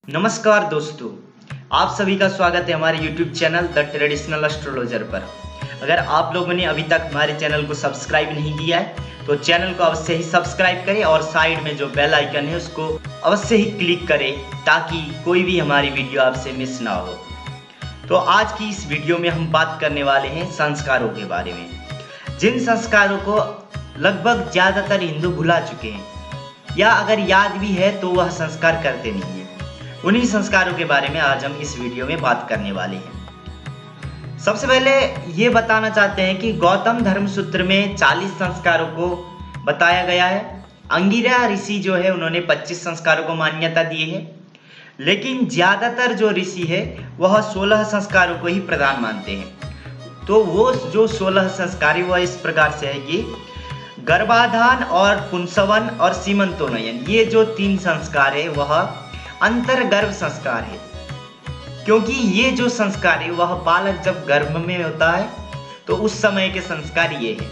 नमस्कार दोस्तों, आप सभी का स्वागत है हमारे YouTube channel the traditional astrologer पर। अगर आप लोगों ने अभी तक हमारे चैनल को सब्सक्राइब नहीं किया है तो चैनल को अवश्य ही सब्सक्राइब करें और साइड में जो बेल आइकन है उसको अवश्य ही क्लिक करें ताकि कोई भी हमारी वीडियो आपसे मिस ना हो। तो आज की इस वीडियो में हम बात करने वाले हैं संस्कारों के बारे में, जिन संस्कारों को लगभग ज़्यादातर हिंदू भुला चुके हैं या अगर याद भी है तो वह संस्कार करते नहीं है। उन्हीं संस्कारों के बारे में आज हम इस वीडियो में बात करने वाले हैं। सबसे पहले ये बताना चाहते हैं कि गौतम धर्मसूत्र में 40 संस्कारों को बताया गया है। अंगिरा ऋषि जो है उन्होंने 25 संस्कारों को मान्यता दी है, लेकिन ज़्यादातर जो ऋषि है वह 16 संस्कारों को ही प्रधान मानते हैं। तो वो जो 16 संस्कार है वह इस प्रकार से है कि गर्भाधान और पुंसवन और सीमंतोन्नयन, ये जो 3 संस्कार है वह अंतर्गर्भ संस्कार है, क्योंकि ये जो संस्कार है वह बालक जब गर्भ में होता है तो उस समय के संस्कार ये है।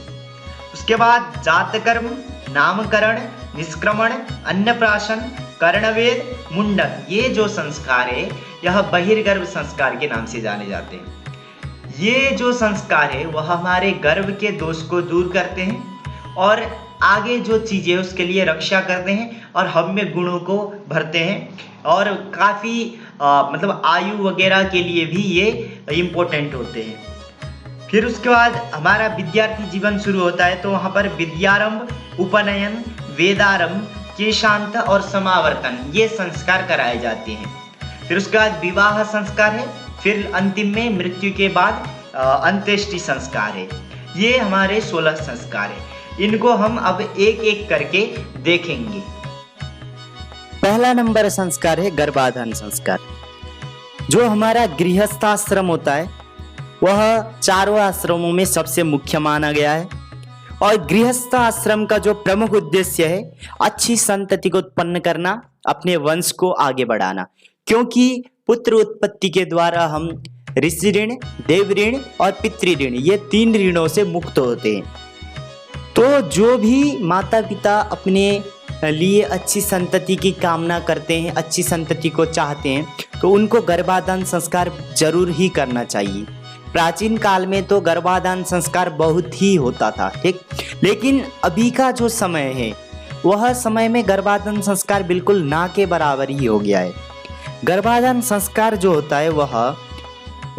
उसके बाद जातकर्म, नामकरण, निष्क्रमण, अन्नप्राशन, कर्णवेद, मुंडन, ये जो संस्कार है यह बहिर्गर्भ संस्कार के नाम से जाने जाते हैं। ये जो संस्कार है वह हमारे गर्भ के दोष को दूर करते हैं और आगे जो चीज़ें उसके लिए रक्षा करते हैं और हम में गुणों को भरते हैं और काफ़ी मतलब आयु वगैरह के लिए भी ये इम्पोर्टेंट होते हैं। फिर उसके बाद हमारा विद्यार्थी जीवन शुरू होता है तो वहाँ पर विद्यारंभ, उपनयन, वेदारंभ, केशांत और समावर्तन, ये संस्कार कराए जाते हैं। फिर उसके बाद विवाह संस्कार है, फिर अंतिम में मृत्यु के बाद अंत्येष्टि संस्कार है। ये हमारे 16 संस्कार है। इनको हम अब एक एक करके देखेंगे। पहला नंबर संस्कार है गर्भाधान संस्कार। जो हमारा गृहस्थाश्रम होता है वह चारों आश्रमों में सबसे मुख्य माना गया है और गृहस्थ आश्रम का जो प्रमुख उद्देश्य है अच्छी संतति को उत्पन्न करना, अपने वंश को आगे बढ़ाना, क्योंकि पुत्र उत्पत्ति के द्वारा हम ऋषि ऋण, देव ऋण और पितृ ऋण, ये 3 ऋणों से मुक्त होते हैं। तो जो भी माता पिता अपने लिए अच्छी संतति की कामना करते हैं, अच्छी संतति को चाहते हैं, तो उनको गर्भाधान संस्कार जरूर ही करना चाहिए। प्राचीन काल में तो गर्भाधान संस्कार बहुत ही होता था, ठीक, लेकिन अभी का जो समय है वह समय में गर्भाधान संस्कार बिल्कुल ना के बराबर ही हो गया है। गर्भाधान संस्कार जो होता है वह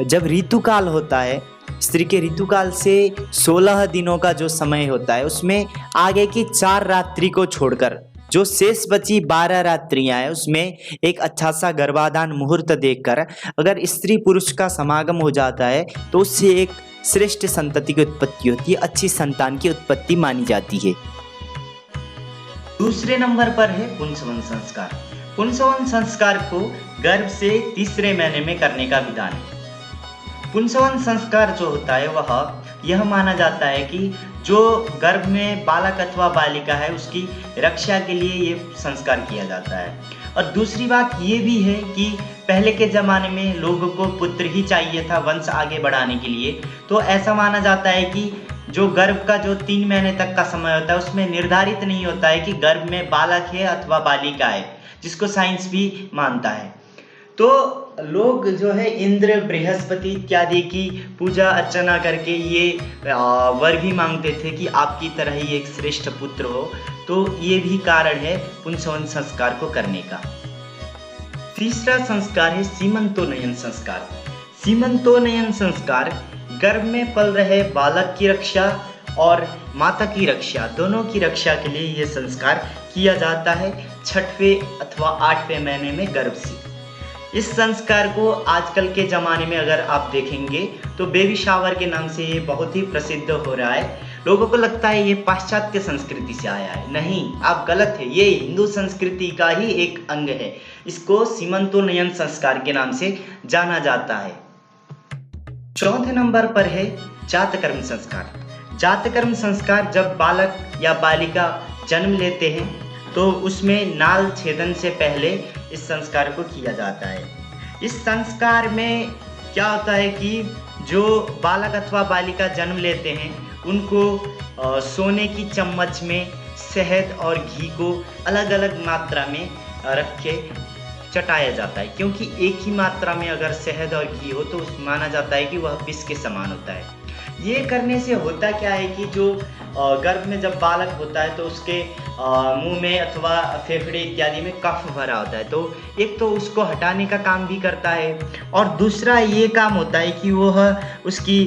जब ऋतुकाल होता है, स्त्री के ऋतुकाल से 16 दिनों का जो समय होता है उसमें आगे की 4 रात्रि को छोड़कर जो शेष बची 12 रात्रियां हैं उसमें एक अच्छा सा गर्भाधान मुहूर्त देखकर अगर स्त्री पुरुष का समागम हो जाता है तो उससे एक श्रेष्ठ संतति की उत्पत्ति होती है, अच्छी संतान की उत्पत्ति मानी जाती है। दूसरे नंबर पर है पुंसवन संस्कार। पुंसवन संस्कार को गर्भ से तीसरे महीने में करने का विधान है। पुंसवन संस्कार जो होता है वह यह माना जाता है कि जो गर्भ में बालक अथवा बालिका है उसकी रक्षा के लिए ये संस्कार किया जाता है। और दूसरी बात ये भी है कि पहले के ज़माने में लोगों को पुत्र ही चाहिए था वंश आगे बढ़ाने के लिए, तो ऐसा माना जाता है कि जो गर्भ का जो 3 महीने तक का समय होता है उसमें निर्धारित नहीं होता है कि गर्भ में बालक है अथवा बालिका है, जिसको साइंस भी मानता है। तो लोग जो है इंद्र, बृहस्पति इत्यादि की पूजा अर्चना करके ये वर भी मांगते थे कि आपकी तरह ही एक श्रेष्ठ पुत्र हो। तो ये भी कारण है पुंसवन संस्कार को करने का। तीसरा संस्कार है सीमंतोन्नयन संस्कार। सीमंतोन्नयन संस्कार गर्भ में पल रहे बालक की रक्षा और माता की रक्षा, दोनों की रक्षा के लिए ये संस्कार किया जाता है 6वें अथवा 8वें महीने में गर्भ से। इस संस्कार को आजकल के ज़माने में अगर आप देखेंगे तो बेबी शावर के नाम से ये बहुत ही प्रसिद्ध हो रहा है। लोगों को लगता है ये पाश्चात्य संस्कृति से आया है, नहीं, आप गलत है, ये हिंदू संस्कृति का ही एक अंग है। इसको सीमंतोन्नयन संस्कार के नाम से जाना जाता है। चौथे नंबर पर है जातकर्म संस्कार। जातकर्म संस्कार जब बालक या बालिका जन्म लेते हैं तो उसमें नाल छेदन से पहले इस संस्कार को किया जाता है। इस संस्कार में क्या होता है कि जो बालक अथवा बालिका जन्म लेते हैं उनको सोने की चम्मच में शहद और घी को अलग अलग मात्रा में रख के चटाया जाता है, क्योंकि एक ही मात्रा में अगर शहद और घी हो तो माना जाता है कि वह विष के समान होता है। ये करने से होता क्या है कि जो गर्भ में जब बालक होता है तो उसके मुंह में अथवा फेफड़े इत्यादि में कफ भरा होता है, तो एक तो उसको हटाने का काम भी करता है, और दूसरा ये काम होता है कि वह उसकी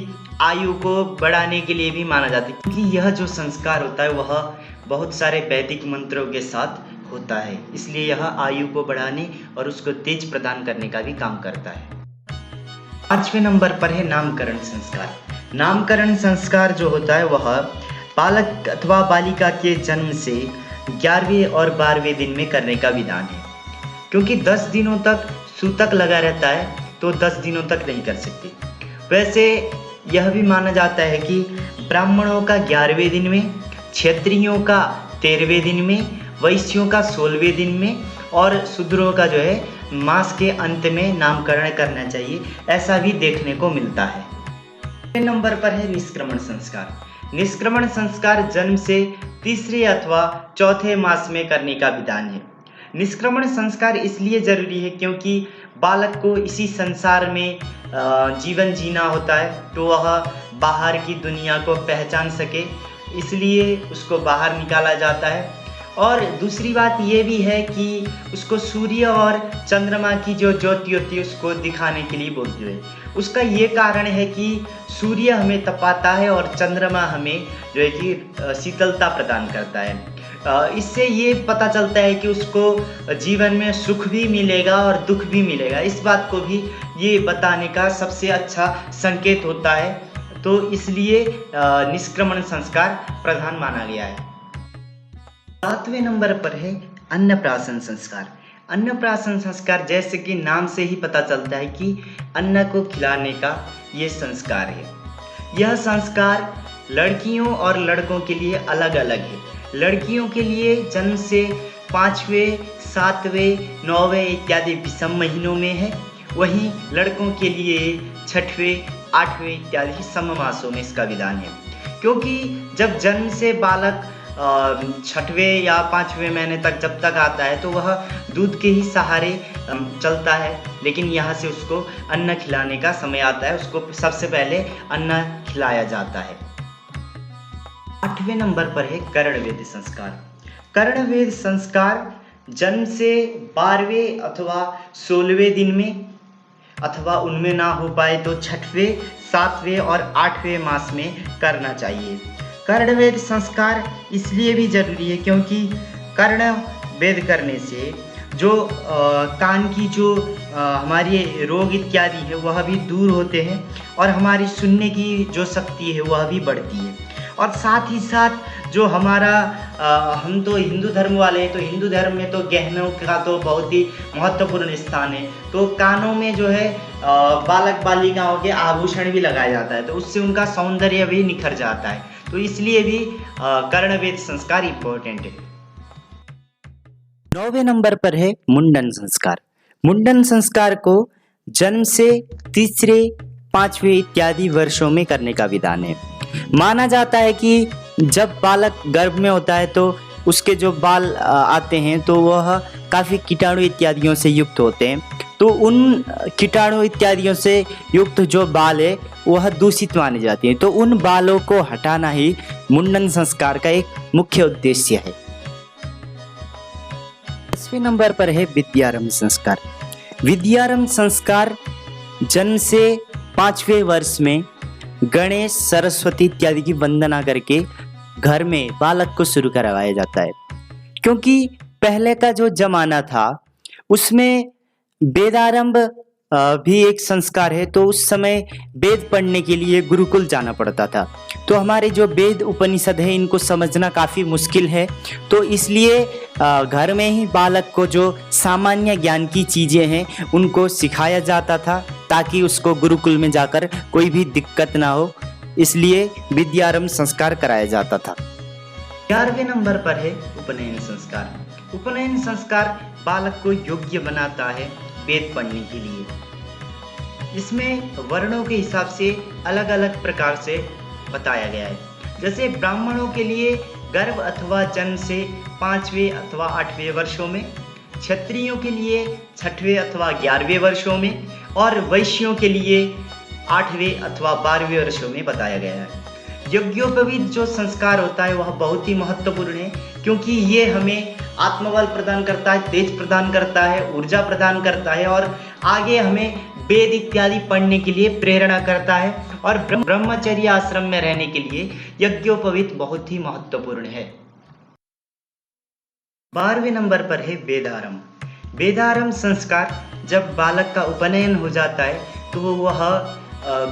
आयु को बढ़ाने के लिए भी माना जाता है, क्योंकि यह जो संस्कार होता है वह बहुत सारे वैदिक मंत्रों के साथ होता है, इसलिए यह आयु को बढ़ाने और उसको तेज प्रदान करने का भी काम करता है। 5वें नंबर पर है नामकरण संस्कार। नामकरण संस्कार जो होता है वह बालक अथवा बालिका के जन्म से 11वें और 12वें दिन में करने का विधान है, क्योंकि 10 दिनों तक सूतक लगा रहता है तो 10 दिनों तक नहीं कर सकते। वैसे यह भी माना जाता है कि ब्राह्मणों का 11वें दिन में, क्षत्रियों का 13वें दिन में, वैश्यों का 16वें दिन में और शूद्रों का जो है मास के अंत में नामकरण करना चाहिए, ऐसा भी देखने को मिलता है। 6 नंबर पर है निष्क्रमण संस्कार। निष्क्रमण संस्कार जन्म से 3रे अथवा 4थे मास में करने का विधान है। निष्क्रमण संस्कार इसलिए जरूरी है क्योंकि बालक को इसी संसार में जीवन जीना होता है, तो वह बाहर की दुनिया को पहचान सके, इसलिए उसको बाहर निकाला जाता है। और दूसरी बात ये भी है कि उसको सूर्य और चंद्रमा की जो ज्योति होती है उसको दिखाने के लिए बोलते हैं। उसका ये कारण है कि सूर्य हमें तपाता है और चंद्रमा हमें जो है कि शीतलता प्रदान करता है। इससे ये पता चलता है कि उसको जीवन में सुख भी मिलेगा और दुख भी मिलेगा, इस बात को भी ये बताने का सबसे अच्छा संकेत होता है, तो इसलिए निष्क्रमण संस्कार प्रधान माना गया है। 7वें नंबर पर है अन्नप्राशन संस्कार। अन्नप्राशन संस्कार जैसे कि नाम से ही पता चलता है कि अन्न को खिलाने का ये संस्कार है। यह संस्कार लड़कियों और लड़कों के लिए अलग अलग है। लड़कियों के लिए जन्म से 5वें, 7वें, 9वें इत्यादि विषम महीनों में है, वहीं लड़कों के लिए 6वें, 8वें इत्यादि सम मासों में इसका विधान है। क्योंकि जब जन्म से बालक 6वें या 5वें महीने तक जब तक आता है तो वह दूध के ही सहारे चलता है, लेकिन यहाँ से उसको अन्न खिलाने का समय आता है, उसको सबसे पहले अन्न खिलाया जाता है। 8वें नंबर पर है कर्णवेद संस्कार। कर्णवेद संस्कार जन्म से 12वें अथवा 16वें दिन में, अथवा उनमें ना हो पाए तो 6वें, 7वें और 8वें मास में करना चाहिए। कर्णवेद संस्कार इसलिए भी जरूरी है क्योंकि कर्णवेद करने से जो कान की जो हमारी रोग इत्यादि है वह भी दूर होते हैं और हमारी सुनने की जो शक्ति है वह भी बढ़ती है। और साथ ही साथ जो हमारा हम तो हिंदू धर्म वाले हैं, तो हिंदू धर्म में तो गहनों का तो बहुत ही महत्वपूर्ण स्थान है, तो कानों में जो है बालक बालिकाओं के आभूषण भी लगाया जाता है, तो उससे उनका सौंदर्य भी निखर जाता है, तो इसलिए भी कर्णवेद संस्कार इम्पोर्टेंट है। 9वें नंबर पर है मुंडन संस्कार। मुंडन संस्कार को जन्म से 3रे, 5वें इत्यादि वर्षों में करने का विधान है। माना जाता है कि जब बालक गर्भ में होता है तो उसके जो बाल आते हैं तो वह काफ़ी कीटाणु इत्यादियों से युक्त होते हैं, तो उन कीटाणु इत्यादियों से युक्त जो बाल है वह दूषित माने जाते हैं, तो उन बालों को हटाना ही मुंडन संस्कार का एक मुख्य उद्देश्य है। 10वें नंबर पर है विद्यारंभ संस्कार। विद्यारंभ संस्कार जन्म से 5वें वर्ष में गणेश, सरस्वती इत्यादि की वंदना करके घर में बालक को शुरू करवाया जाता है, क्योंकि पहले का जो जमाना था उसमें वेदारंभ भी एक संस्कार है, तो उस समय वेद पढ़ने के लिए गुरुकुल जाना पड़ता था, तो हमारे जो वेद उपनिषद है इनको समझना काफ़ी मुश्किल है, तो इसलिए घर में ही बालक को जो सामान्य ज्ञान की चीज़ें हैं उनको सिखाया जाता था ताकि उसको गुरुकुल में जाकर कोई भी दिक्कत ना हो, इसलिए विद्यारंभ संस्कार कराया जाता था। 11वें नंबर पर है उपनयन संस्कार। उपनयन संस्कार बालक को योग्य बनाता है वेद पढ़ने के लिए। इसमें वर्णों के हिसाब से अलग अलग प्रकार से बताया गया है। जैसे ब्राह्मणों के लिए गर्भ अथवा जन्म से 5वें अथवा 8वें वर्षों में, क्षत्रियों के लिए 6वें अथवा 11वें वर्षों में और वैश्यों के लिए 8वें अथवा 12वें वर्षों में बताया गया है। यज्ञोपवीत जो संस्कार होता है वह बहुत ही महत्वपूर्ण है, क्योंकि ये हमें आत्मबल प्रदान करता है, तेज प्रदान करता है, ऊर्जा प्रदान करता है और आगे हमें वेद इत्यादि पढ़ने के लिए प्रेरणा करता है। और ब्रह्मचर्य आश्रम में रहने के लिए यज्ञोपवीत बहुत ही महत्वपूर्ण है। 12वें नंबर पर है वेदारंभ। वेदारंभ संस्कार, जब बालक का उपनयन हो जाता है तो वह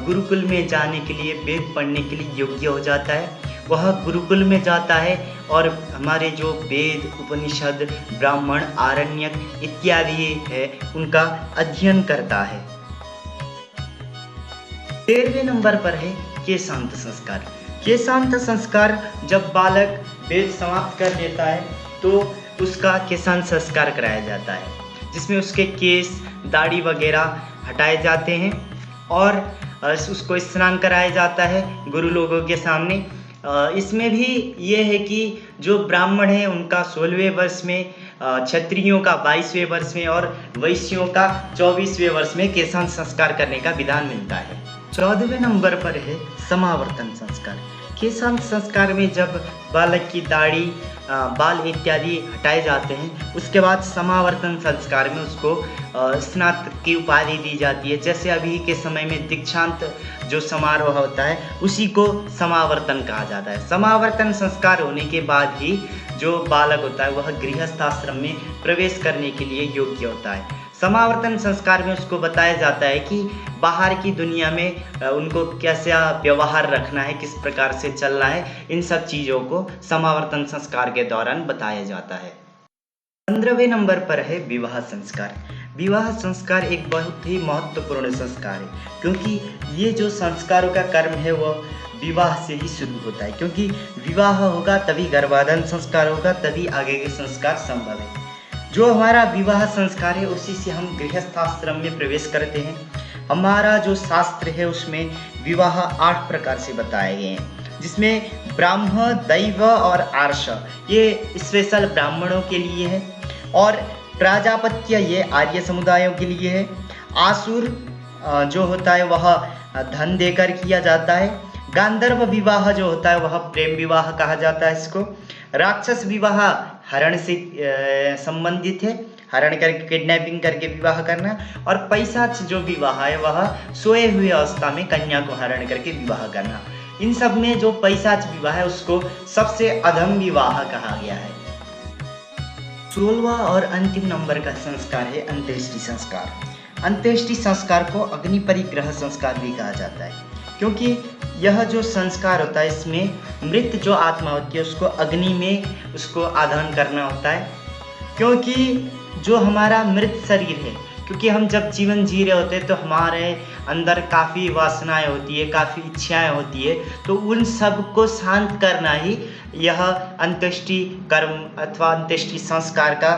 गुरुकुल में जाने के लिए, वेद पढ़ने के लिए योग्य हो जाता है। वह गुरुकुल में जाता है और हमारे जो वेद, उपनिषद, ब्राह्मण, आरण्यक इत्यादि है उनका अध्ययन करता है। 13वें नंबर पर है केशांत संस्कार। केशांत संस्कार, जब बालक वेद समाप्त कर लेता है तो उसका केशांत संस्कार कराया जाता है, जिसमें उसके केस, दाढ़ी वगैरह हटाए जाते हैं और उसको स्नान कराया जाता है गुरु लोगों के सामने। इसमें भी ये है कि जो ब्राह्मण है उनका 16वें वर्ष में, क्षत्रियों का 22वें वर्ष में और वैश्यों का 24वें वर्ष में केशांत संस्कार करने का विधान मिलता है। 14वें नंबर पर है समावर्तन संस्कार। केशांत संस्कार में जब बालक की दाढ़ी, बाल इत्यादि हटाए जाते हैं, उसके बाद समावर्तन संस्कार में उसको स्नातक की उपाधि दी जाती है। जैसे अभी के समय में दीक्षांत जो समारोह होता है उसी को समावर्तन कहा जाता है। समावर्तन संस्कार होने के बाद ही जो बालक होता है वह गृहस्थ आश्रम में प्रवेश करने के लिए योग्य होता है। समावर्तन संस्कार में उसको बताया जाता है कि बाहर की दुनिया में उनको कैसा व्यवहार रखना है, किस प्रकार से चलना है, इन सब चीज़ों को समावर्तन संस्कार के दौरान बताया जाता है। 15वें नंबर पर है विवाह संस्कार। विवाह संस्कार एक बहुत ही महत्वपूर्ण संस्कार है, क्योंकि ये जो संस्कारों का कर्म है वो विवाह से ही शुरू होता है, क्योंकि विवाह होगा तभी गर्भाधान संस्कार होगा, तभी आगे के संस्कार संभव है। जो हमारा विवाह संस्कार है उसी से हम गृहस्थ आश्रम में प्रवेश करते हैं। हमारा जो शास्त्र है उसमें विवाह 8 प्रकार से बताए गए हैं, जिसमें ब्राह्म, दैव और आर्ष ये स्पेशल ब्राह्मणों के लिए है, और प्राजापत्य ये आर्य समुदायों के लिए है। आसुर जो होता है वह धन देकर किया जाता है। गांधर्व विवाह जो होता है वह प्रेम विवाह कहा जाता है इसको। राक्षस विवाह हरण से संबंधित है, हरण करके, किडनैपिंग करके विवाह करना। और पैशाच जो विवाह है वह सोए हुए अवस्था में कन्या को हरण करके विवाह करना। इन सब में जो पैशाच विवाह है उसको सबसे अधम विवाह कहा गया है। 16वां और अंतिम नंबर का संस्कार है अंत्येष्टि संस्कार। अंत्येष्टि संस्कार को अग्नि परिग्रह संस्कार भी कहा जाता है, क्योंकि यह जो संस्कार होता है इसमें मृत जो आत्मा होती है उसको अग्नि में उसको आधान करना होता है। क्योंकि जो हमारा मृत शरीर है, क्योंकि हम जब जीवन जी रहे होते हैं तो हमारे अंदर काफ़ी वासनाएं होती है, काफ़ी इच्छाएं होती है, तो उन सब को शांत करना ही यह अंत्येष्टि कर्म अथवा अंत्येष्टि संस्कार का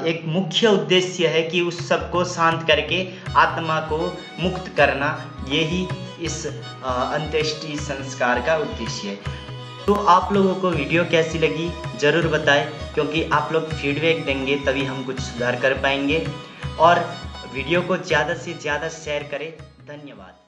एक मुख्य उद्देश्य है, कि उस सब को शांत करके आत्मा को मुक्त करना, यही इस अंत्येष्टि संस्कार का उद्देश्य है। तो आप लोगों को वीडियो कैसी लगी ज़रूर बताएं, क्योंकि आप लोग फीडबैक देंगे तभी हम कुछ सुधार कर पाएंगे। और वीडियो को ज़्यादा से ज़्यादा शेयर करें। धन्यवाद।